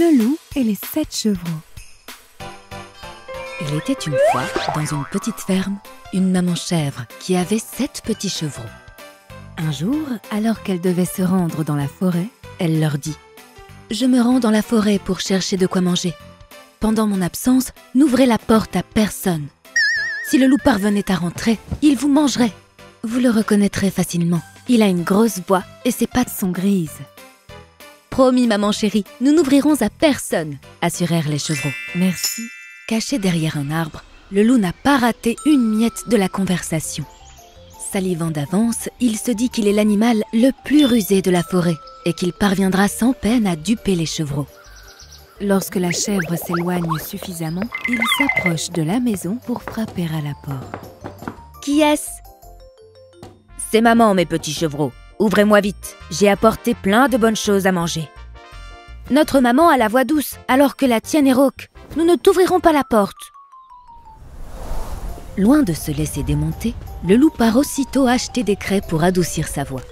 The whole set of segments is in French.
Le loup et les 7 chevreaux. Il était une fois, dans une petite ferme, une maman chèvre qui avait 7 petits chevreaux. Un jour, alors qu'elle devait se rendre dans la forêt, elle leur dit « Je me rends dans la forêt pour chercher de quoi manger. Pendant mon absence, n'ouvrez la porte à personne. Si le loup parvenait à rentrer, il vous mangerait. Vous le reconnaîtrez facilement. Il a une grosse voix et ses pattes sont grises. » « Promis, maman chérie, nous n'ouvrirons à personne, assurèrent les chevreaux. Merci. Caché derrière un arbre, le loup n'a pas raté une miette de la conversation. Salivant d'avance, il se dit qu'il est l'animal le plus rusé de la forêt et qu'il parviendra sans peine à duper les chevreaux. Lorsque la chèvre s'éloigne suffisamment, il s'approche de la maison pour frapper à la porte. « Qui est-ce ?»« C'est maman, mes petits chevreaux. Ouvrez-moi vite, j'ai apporté plein de bonnes choses à manger. » « Notre maman a la voix douce, alors que la tienne est rauque. Nous ne t'ouvrirons pas la porte. » Loin de se laisser démonter, le loup part aussitôt acheter des craies pour adoucir sa voix.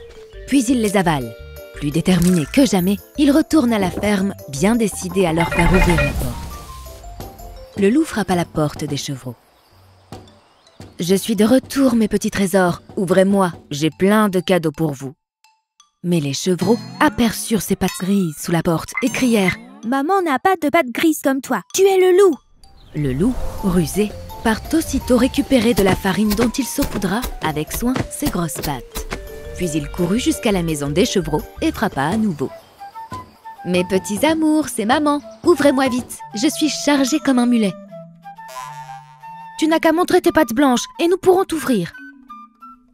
Puis il les avale. Plus déterminé que jamais, il retourne à la ferme, bien décidé à leur faire ouvrir la porte. Le loup frappe à la porte des chevreaux. « Je suis de retour, mes petits trésors. Ouvrez-moi, j'ai plein de cadeaux pour vous. » Mais les chevreaux aperçurent ses pattes grises sous la porte et crièrent « Maman n'a pas de pattes grises comme toi, tu es le loup !» Le loup, rusé, part aussitôt récupérer de la farine dont il saupoudra, avec soin, ses grosses pattes. Puis il courut jusqu'à la maison des chevreaux et frappa à nouveau. « Mes petits amours, c'est maman, ouvrez-moi vite, je suis chargée comme un mulet. »« Tu n'as qu'à montrer tes pattes blanches et nous pourrons t'ouvrir. »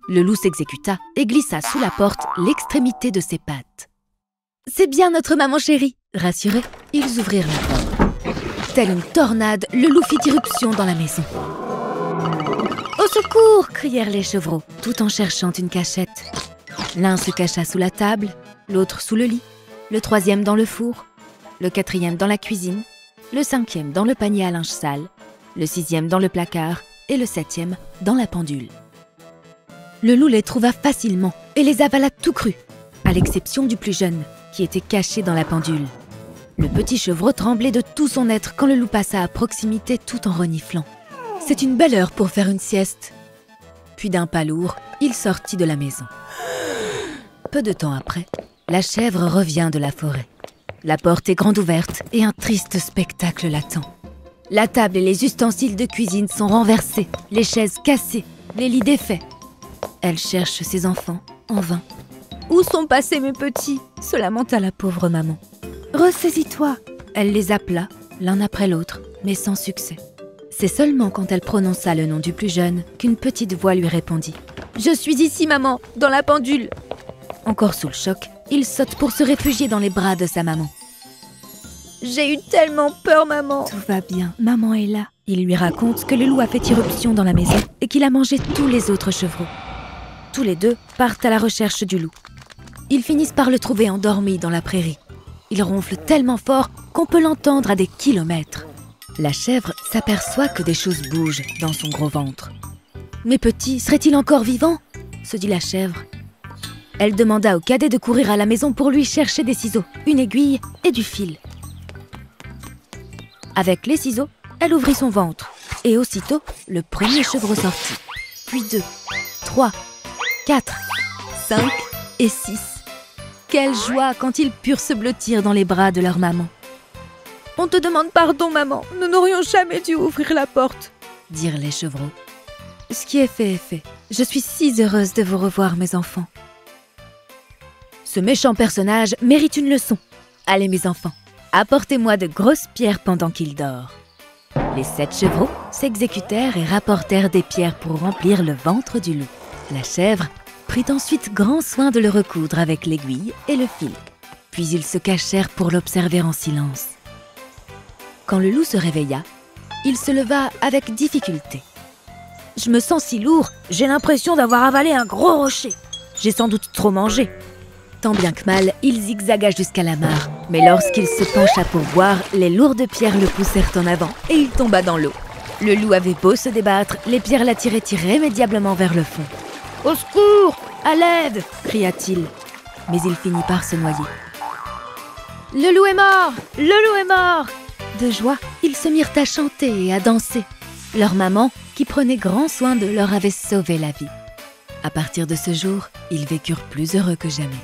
Le loup s'exécuta et glissa sous la porte l'extrémité de ses pattes. « C'est bien notre maman chérie !» Rassurés, ils ouvrirent la porte. Telle une tornade, le loup fit irruption dans la maison. « Au secours !» crièrent les chevreaux, tout en cherchant une cachette. L'un se cacha sous la table, l'autre sous le lit, le troisième dans le four, le quatrième dans la cuisine, le cinquième dans le panier à linge sale, le sixième dans le placard et le septième dans la pendule. Le loup les trouva facilement et les avala tout crus, à l'exception du plus jeune, qui était caché dans la pendule. Le petit chevreau tremblait de tout son être quand le loup passa à proximité tout en reniflant. C'est une belle heure pour faire une sieste. Puis d'un pas lourd, il sortit de la maison. Peu de temps après, la chèvre revient de la forêt. La porte est grande ouverte et un triste spectacle l'attend. La table et les ustensiles de cuisine sont renversés, les chaises cassées, les lits défaits. Elle cherche ses enfants, en vain. « Où sont passés mes petits ?» se lamenta la pauvre maman. « Ressaisis-toi !» Elle les appela, l'un après l'autre, mais sans succès. C'est seulement quand elle prononça le nom du plus jeune qu'une petite voix lui répondit. « Je suis ici, maman, dans la pendule !» Encore sous le choc, il saute pour se réfugier dans les bras de sa maman. « J'ai eu tellement peur, maman !»« Tout va bien, maman est là. » Il lui raconte que le loup a fait irruption dans la maison et qu'il a mangé tous les autres chevreaux. Tous les deux partent à la recherche du loup. Ils finissent par le trouver endormi dans la prairie. Il ronfle tellement fort qu'on peut l'entendre à des kilomètres. La chèvre s'aperçoit que des choses bougent dans son gros ventre. « Mes petits, seraient-ils encore vivants ?» se dit la chèvre. Elle demanda au cadet de courir à la maison pour lui chercher des ciseaux, une aiguille et du fil. Avec les ciseaux, elle ouvrit son ventre et aussitôt, le premier chevreau sortit. Puis 2, 3, 4, 5 et 6. Quelle joie quand ils purent se blottir dans les bras de leur maman. « On te demande pardon, maman, nous n'aurions jamais dû ouvrir la porte » dirent les chevreaux. « Ce qui est fait est fait. Je suis si heureuse de vous revoir, mes enfants. » Ce méchant personnage mérite une leçon. Allez, mes enfants, apportez-moi de grosses pierres pendant qu'il dort. Les 7 chevreaux s'exécutèrent et rapportèrent des pierres pour remplir le ventre du loup. La chèvre prit ensuite grand soin de le recoudre avec l'aiguille et le fil. Puis ils se cachèrent pour l'observer en silence. Quand le loup se réveilla, il se leva avec difficulté. « Je me sens si lourd, j'ai l'impression d'avoir avalé un gros rocher. J'ai sans doute trop mangé. » Tant bien que mal, il zigzaga jusqu'à la mare. Mais lorsqu'il se pencha pour boire, les lourdes pierres le poussèrent en avant et il tomba dans l'eau. Le loup avait beau se débattre, les pierres l'attiraient irrémédiablement vers le fond. « Au secours ! À l'aide !» cria-t-il. Mais il finit par se noyer. Le loup est mort! Le loup est mort! De joie, ils se mirent à chanter et à danser. Leur maman, qui prenait grand soin d'eux, leur avait sauvé la vie. À partir de ce jour, ils vécurent plus heureux que jamais.